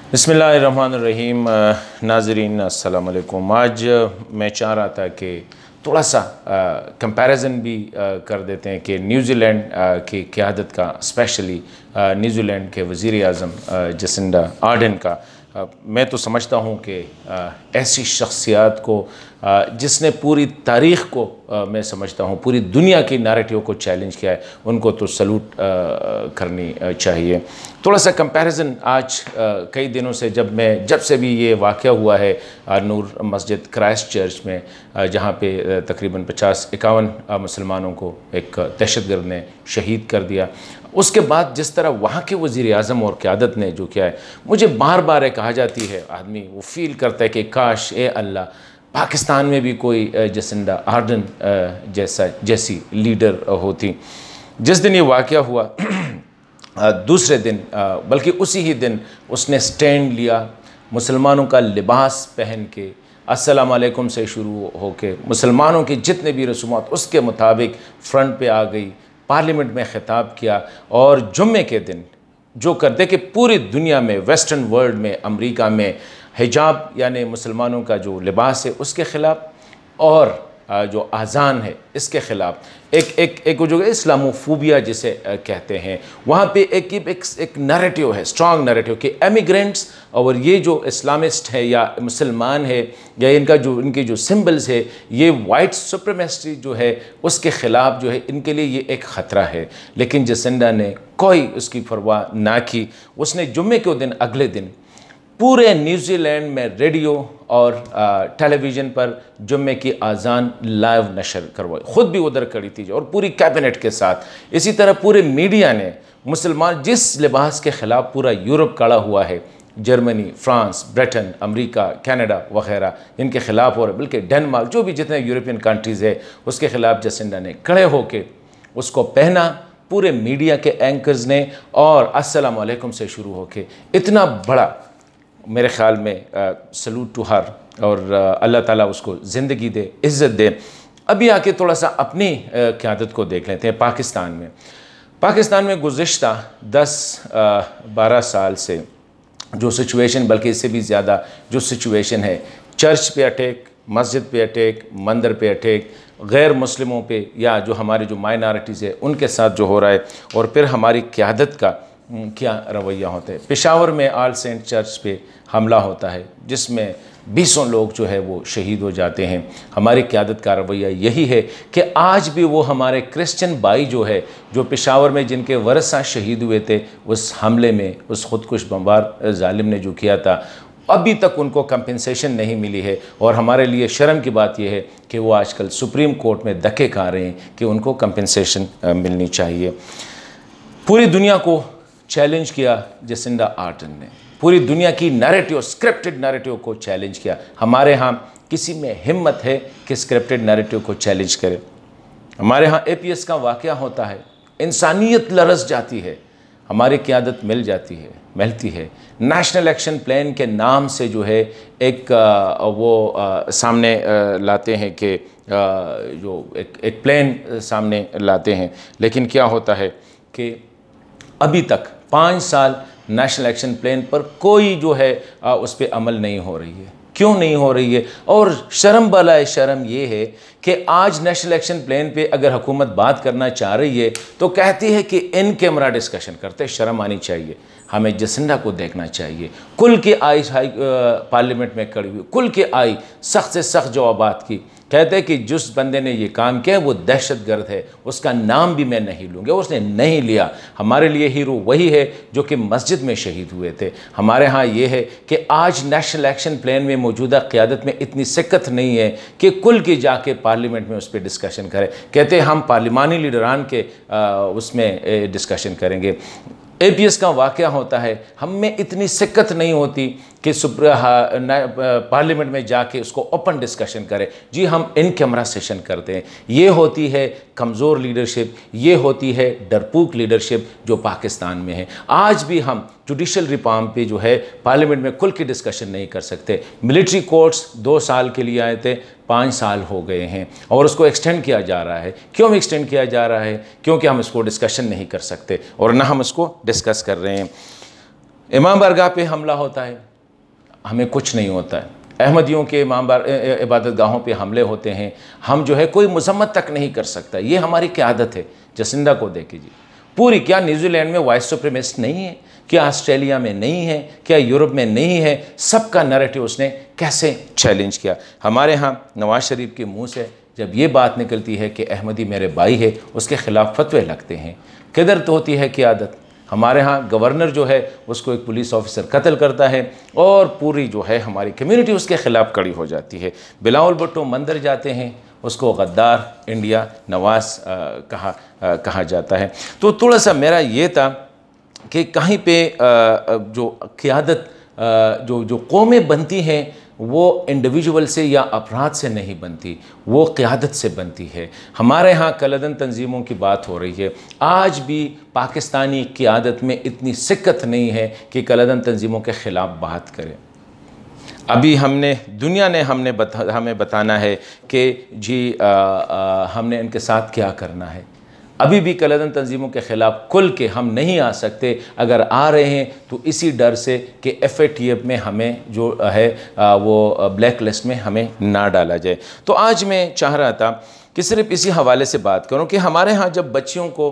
बिस्मिल्लाहिर्रहमानिर्रहीम। नाज़रीन अस्सलाम वालेकुम। आज मैं चाह रहा था कि थोड़ा सा कंपैरिजन भी कर देते हैं कि न्यूजीलैंड की क़यादत का, स्पेशली न्यूजीलैंड के वज़ीर आज़म जसिंडा आर्डन का। मैं तो समझता हूँ कि ऐसी शख्सियत को जिसने पूरी तारीख़ को मैं समझता हूँ पूरी दुनिया की नैरेटिव को चैलेंज किया है, उनको तो सलूट करनी चाहिए। थोड़ा सा कंपैरिजन आज कई दिनों से जब से भी ये वाक़या हुआ है नूर मस्जिद क्राइस्ट चर्च में, जहाँ पे तकरीबन 50-51 मुसलमानों को एक दहशतगर्द ने शहीद कर दिया, उसके बाद जिस तरह वहाँ के वज़ीर आज़म और क़यादत ने जो किया है, मुझे बार बार ये कहा जाती है, आदमी वो फ़ील करता है कि काश ए अल्लाह पाकिस्तान में भी कोई जसिंडा आर्डन जैसी लीडर होती। जिस दिन ये वाक़या हुआ दूसरे दिन बल्कि उसी ही दिन उसने स्टैंड लिया, मुसलमानों का लिबास पहन के अस्सलाम वालेकुम से शुरू होके मुसलमानों की जितने भी रसूमात उसके मुताबिक फ्रंट पे आ गई, पार्लियामेंट में ख़िताब किया और जुम्मे के दिन जो कर दे कि पूरी दुनिया में, वेस्टर्न वर्ल्ड में, अमेरिका में हिजाब यानी मुसलमानों का जो लिबास है उसके ख़िलाफ़ और जो अज़ान है इसके ख़िलाफ़ एक जो इस्लामोफोबिया जिसे कहते हैं, वहाँ पे एक नैरेटिव है, स्ट्रॉन्ग नैरेटिव कि एमिग्रेंट्स और ये जो इस्लामिस्ट है या मुसलमान है या इनके जो सिंबल्स है, ये वाइट सुप्रीमेसी जो है उसके ख़िलाफ़ जो है इनके लिए ये एक ख़तरा है। लेकिन जसिंडा ने कोई उसकी परवाह ना की। उसने जुम्मे के दिन अगले दिन पूरे न्यूजीलैंड में रेडियो और टेलीविज़न पर जुम्मे की अज़ान लाइव नशर करवाई, ख़ुद भी उधर खड़ी थी और पूरी कैबिनेट के साथ। इसी तरह पूरे मीडिया ने मुसलमान जिस लिबास के ख़िलाफ़ पूरा यूरोप खड़ा हुआ है, Germany, France, Britain, America, Canada वग़ैरह, इनके ख़िलाफ़ और बल्कि डेनमार्क, जो भी जितने यूरोपियन कंट्रीज़ है उसके ख़िलाफ़ जसिंडा ने खड़े होकर उसको पहना। पूरे मीडिया के एंकर्स ने और अस्सलाम वालेकुम से शुरू होकर इतना बड़ा, मेरे ख़्याल में सलूट टू हर, और अल्लाह ताला उसको ज़िंदगी दे, इज़्ज़त दे। अभी आके थोड़ा सा अपनी क़यादत को देख लेते हैं। पाकिस्तान में गुज़िश्ता 10-12 साल से जो सिचुएशन, बल्कि इससे भी ज़्यादा जो सिचुएशन है, चर्च पे अटैक, मस्जिद पे अटैक, मंदिर पे अटैक, गैर मुस्लिमों पे या जो हमारे जो माइनॉरिटीज़ है उनके साथ जो हो रहा है, और फिर हमारी क़यादत का क्या रवैया होता है। पेशावर में ऑल सेंट चर्च पे हमला होता है जिसमें 20 लोग जो है वो शहीद हो जाते हैं। हमारी क़यादत का रवैया यही है कि आज भी वो हमारे क्रिश्चियन भाई जो है, जो पेशावर में जिनके वरसा शहीद हुए थे उस हमले में, उस खुदकुश बमबार जालिम ने जो किया था, अभी तक उनको कंपनसेशन नहीं मिली है। और हमारे लिए शर्म की बात यह है कि वो आजकल सुप्रीम कोर्ट में धक्के खा रहे हैं कि उनको कंपनसेशन मिलनी चाहिए। पूरी दुनिया को चैलेंज किया जसिंडा आर्डन ने, पूरी दुनिया की नैरेटिव, स्क्रिप्टेड नैरेटिव को चैलेंज किया। हमारे यहाँ किसी में हिम्मत है कि स्क्रिप्टेड नैरेटिव को चैलेंज करे? हमारे यहाँ APS का वाक़या होता है, इंसानियत लरस जाती है, हमारी क़यादत मिलती है। नेशनल एक्शन प्लान के नाम से जो है एक सामने लाते हैं कि जो एक प्लान सामने लाते हैं, लेकिन क्या होता है कि अभी तक 5 साल नेशनल एक्शन प्लान पर कोई जो है उस पर अमल नहीं हो रही है। क्यों नहीं हो रही है? और शर्म बलाए शर्म ये है कि आज नेशनल एक्शन प्लान पे अगर हुकूमत बात करना चाह रही है तो कहती है कि इन कैमरा डिस्कशन करते। शर्म आनी चाहिए। हमें जसिंडा को देखना चाहिए, खुल के आई पार्लियामेंट में खड़ी हुई, खुल के आई, सख्त से सख्त जवाबात की। कहते हैं कि जिस बंदे ने ये काम किया वो दहशतगर्द है, उसका नाम भी मैं नहीं लूँगा। उसने नहीं लिया। हमारे लिए हीरो वही है जो कि मस्जिद में शहीद हुए थे। हमारे यहाँ ये है कि आज नेशनल एक्शन प्लान में मौजूदा क़यादत में इतनी सिक्कत नहीं है कि कुल के जाके पार्लियामेंट में उस पर डिस्कशन करें। कहते हैं हम पार्लिमानी लीडरान के उसमें डिस्कशन करेंगे। APS का वाक़या होता है, हम में इतनी सिक्कत नहीं होती कि पार्लियामेंट में जाके उसको ओपन डिस्कशन करें। जी हम इन कैमरा सेशन करते हैं। ये होती है कमज़ोर लीडरशिप, ये होती है डरपूक लीडरशिप जो पाकिस्तान में है। आज भी हम जुडिशल रिफॉर्म पे जो है पार्लियामेंट में खुल के डिस्कशन नहीं कर सकते। मिलिट्री कोर्ट्स 2 साल के लिए आए थे, 5 साल हो गए हैं और उसको एक्सटेंड किया जा रहा है। क्यों एक्सटेंड किया जा रहा है? क्योंकि हम इसको डिस्कशन नहीं कर सकते और ना हम इसको डिस्कस कर रहे हैं। इमाम बारगाह पे हमला होता है, हमें कुछ नहीं होता है। अहमदियों के इबादत गाहों पे हमले होते हैं, हम जो है कोई मजम्मत तक नहीं कर सकता। ये हमारी क़यादत है। जसिंदा को देख लीजिए पूरी, क्या न्यूजीलैंड में वाइट सुप्रीमेसिस्ट नहीं है? क्या ऑस्ट्रेलिया में नहीं है? क्या यूरोप में नहीं है? सबका नैरेटिव उसने कैसे चैलेंज किया। हमारे यहाँ नवाज शरीफ के मुँह से जब ये बात निकलती है कि अहमदी मेरे भाई है, उसके ख़िलाफ़ फतवे लगते हैं। किधर तो होती है क़यादत। हमारे यहाँ गवर्नर जो है उसको एक पुलिस ऑफिसर कत्ल करता है और पूरी जो है हमारी कम्युनिटी उसके ख़िलाफ़ खड़ी हो जाती है। बिलावल भुट्टो मंदिर जाते हैं, उसको गद्दार इंडिया नवाज कहा जाता है। तो थोड़ा सा मेरा ये था कि कहीं पे जो क़यादत जो कौमें बनती हैं वो इंडिविजुअल से या अफराद से नहीं बनती, वो क़यादत से बनती है। हमारे यहाँ कलदन तंजीमों की बात हो रही है। आज भी पाकिस्तानी क़यादत में इतनी सिक्कत नहीं है कि कलदन तंजीमों के ख़िलाफ़ बात करें। अभी दुनिया ने हमें बताना है कि जी हमने इनके साथ क्या करना है। अभी भी कलदन तंजीमों के ख़िलाफ़ खुल के हम नहीं आ सकते। अगर आ रहे हैं तो इसी डर से कि FATF में हमें जो है वो ब्लैक लिस्ट में हमें ना डाला जाए। तो आज मैं चाह रहा था कि सिर्फ इसी हवाले से बात करूं कि हमारे यहाँ जब बच्चियों को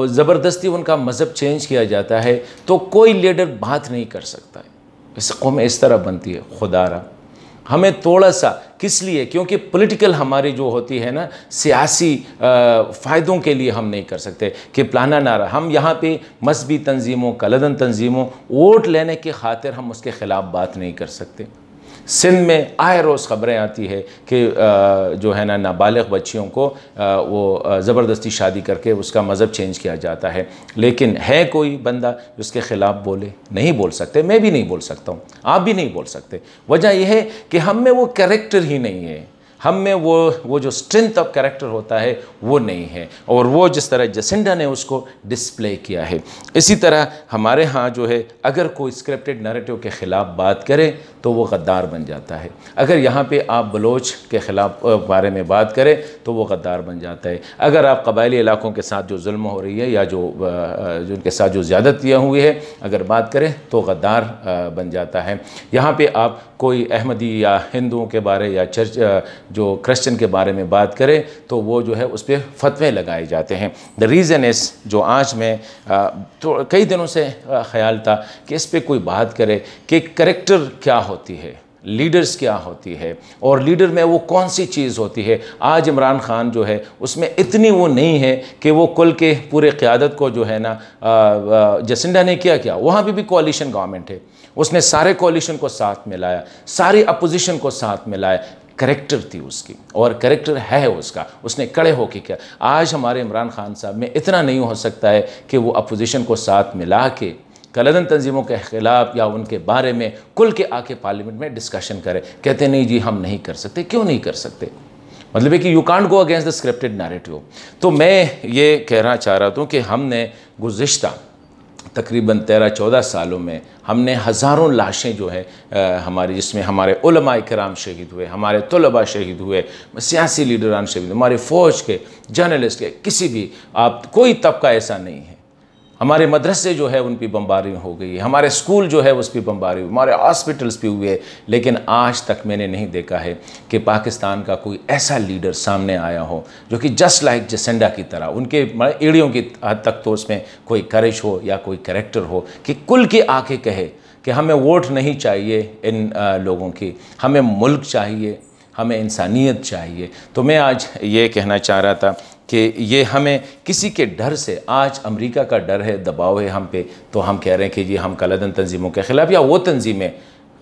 ज़बरदस्ती उनका मज़हब चेंज किया जाता है तो कोई लीडर बात नहीं कर सकता है। इस कौम इस तरह बनती है। खुदारा हमें थोड़ा सा किस लिए, क्योंकि पॉलिटिकल हमारी जो होती है ना, सियासी फ़ायदों के लिए हम नहीं कर सकते कि प्लाना नारा हम यहाँ पे मजहबी तंजीमों, कलदन तंजीमों, वोट लेने की खातिर हम उसके ख़िलाफ़ बात नहीं कर सकते। सिंध में आए रोज़ ख़बरें आती है कि जो है ना नाबालिग बच्चियों को वो ज़बरदस्ती शादी करके उसका मज़हब चेंज किया जाता है। लेकिन है कोई बंदा जिसके ख़िलाफ़ बोले? नहीं बोल सकते। मैं भी नहीं बोल सकता हूँ, आप भी नहीं बोल सकते। वजह यह है कि हम में वो कैरेक्टर ही नहीं है, हम में वो जो स्ट्रेंथ ऑफ कैरेक्टर होता है वो नहीं है। और वो जिस तरह जसिंडा ने उसको डिस्प्ले किया है, इसी तरह हमारे यहाँ जो है अगर कोई स्क्रिप्टेड नैरेटिव के ख़िलाफ़ बात करे तो वो गद्दार बन जाता है। अगर यहाँ पे आप बलोच के ख़िलाफ़ बारे में बात करें तो वो गद्दार बन जाता है। अगर आप कबायली इलाकों के साथ जो जुल्म हो रही है या जो उनके साथ जो ज़्यादतियाँ हुई है अगर बात करें तो गद्दार बन जाता है। यहाँ पे आप कोई अहमदी या हिंदुओं के बारे या चर्च जो क्रिश्चियन के बारे में बात करें तो वो जो है उस पर फतवे लगाए जाते हैं। द रीज़न इज़ जो आज मैं तो कई दिनों से ख्याल था कि इस पर कोई बात करे कि कैरेक्टर क्या होती है, लीडर्स क्या होती है और लीडर में वो कौन सी चीज़ होती है। आज इमरान खान जो है उसमें इतनी वो नहीं है कि वो कुल के पूरे क़यादत को जो है ना जसिंडा ने क्या वहाँ पे भी कोalition गवर्नमेंट है, उसने सारे कोalition को साथ में लाया, सारी अपोजिशन को साथ में लाया। करेक्टर थी उसकी और करेक्टर है उसका, उसने कड़े होके किया। आज हमारे इमरान खान साहब में इतना नहीं हो सकता है कि वो अपोजिशन को साथ मिला के कलदन तंजीमों के ख़िलाफ़ या उनके बारे में खुल के आके पार्लियामेंट में डिस्कशन करे। कहते नहीं जी हम नहीं कर सकते। क्यों नहीं कर सकते? मतलब है कि you can't go against the scripted narrative. तो मैं ये कहना चाह रहा था कि हमने गुज़िश्ता तकरीबन 13-14 सालों में हमने हज़ारों लाशें जो है हमारी, जिसमें हमारे उलमा इकराम शहीद हुए, हमारे तलबा शहीद हुए, सियासी लीडरान शहीद हुए, हमारे फ़ौज के, जर्नलिस्ट के, किसी भी आप कोई तबका ऐसा नहीं है। हमारे मदरसे जो है उन पर बमबारी हो गई है, हमारे स्कूल जो है उस पर बमबारी हुई, हमारे हॉस्पिटल्स भी हुए। लेकिन आज तक मैंने नहीं देखा है कि पाकिस्तान का कोई ऐसा लीडर सामने आया हो जो कि जस्ट लाइक जसिंडा की तरह, उनके एड़ियों की हद तक तो उसमें कोई करेज हो या कोई कैरेक्टर हो कि कुल के आके कहे कि हमें वोट नहीं चाहिए इन लोगों की, हमें मुल्क चाहिए, हमें इंसानियत चाहिए। तो मैं आज ये कहना चाह रहा था कि ये हमें किसी के डर से, आज अमेरिका का डर है, दबाव है हम पे, तो हम कह रहे हैं कि जी हम कलदन तंजीमों के ख़िलाफ़ या वो तंजीमें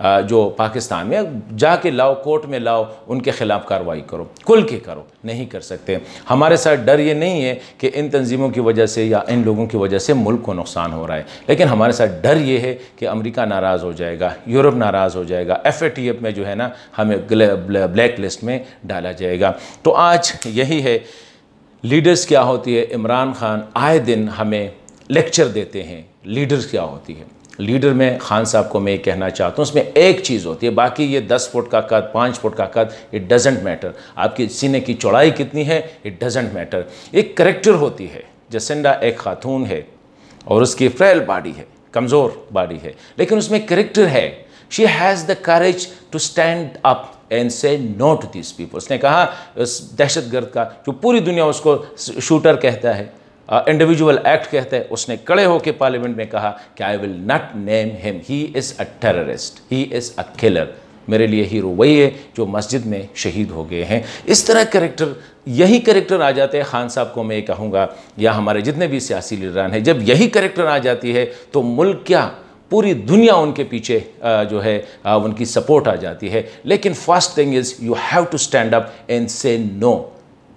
जो पाकिस्तान में जाके लाओ, कोर्ट में लाओ, उनके ख़िलाफ़ कार्रवाई करो, खुल के करो। नहीं कर सकते। हमारे साथ डर ये नहीं है कि इन तंजीमों की वजह से या इन लोगों की वजह से मुल्क को नुकसान हो रहा है, लेकिन हमारे साथ डर ये है कि अमेरिका नाराज़ हो जाएगा, यूरोप नाराज़ हो जाएगा, FATF में जो है ना हमें ब्लैक लिस्ट में डाला जाएगा। तो आज यही है लीडर्स क्या होती है। इमरान खान आए दिन हमें लेक्चर देते हैं लीडर्स क्या होती है। लीडर में खान साहब को मैं कहना चाहता हूँ, उसमें एक चीज़ होती है, बाकी ये 10 फुट का कद, 5 फुट का कद, इट डजेंट मैटर। आपकी सीने की चौड़ाई कितनी है, इट डजेंट मैटर। एक करेक्टर होती है। जसिंडा एक खातून है और उसकी फ्रेल बॉडी है, कमज़ोर बॉडी है, लेकिन उसमें करेक्टर है। She has the courage to stand up and say no to this people. उसने कहा उस दहशतगर्द का, जो पूरी दुनिया उसको शूटर कहता है, इंडिविजुअल एक्ट कहता है, उसने खड़े होकर पार्लियामेंट में कहा कि I will not name him, he is a terrorist, he is a killer. मेरे लिए हीरो वही है जो मस्जिद में शहीद हो गए हैं। इस तरह कैरेक्टर, यही कैरेक्टर आ जाते हैं खान साहब को मैं कहूँगा, या हमारे जितने भी सियासी लीडरान हैं, जब यही कैरेक्टर आ जाती है तो मुल्क क्या, पूरी दुनिया उनके पीछे जो है उनकी सपोर्ट आ जाती है। लेकिन first thing is you have to stand up and say no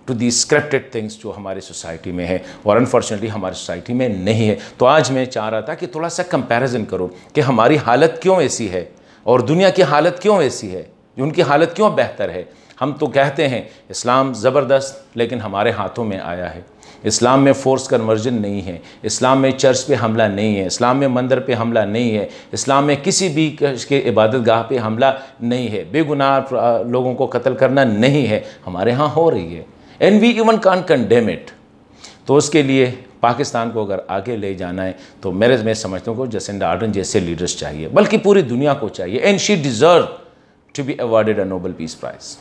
to the scripted things जो हमारी सोसाइटी में है, और अनफॉर्चुनेटली हमारी सोसाइटी में नहीं है। तो आज मैं चाह रहा था कि थोड़ा सा कंपैरिजन करो कि हमारी हालत क्यों ऐसी है और दुनिया की हालत क्यों ऐसी है, उनकी हालत क्यों बेहतर है। हम तो कहते हैं इस्लाम ज़बरदस्त, लेकिन हमारे हाथों में आया है। इस्लाम में फ़ोर्स कन्वर्जन नहीं है, इस्लाम में चर्च पे हमला नहीं है, इस्लाम में मंदिर पे हमला नहीं है, इस्लाम में किसी भी के इबादत गाह पे हमला नहीं है, बेगुनाह लोगों को कत्ल करना नहीं है। हमारे यहाँ हो रही है, and we even can condemn it. तो उसके लिए पाकिस्तान को अगर आगे ले जाना है तो मैं समझता हूँ कि जसिंडा आर्डर्न जैसे लीडर्स चाहिए, बल्कि पूरी दुनिया को चाहिए। And she deserve to be awarded a Nobel peace price.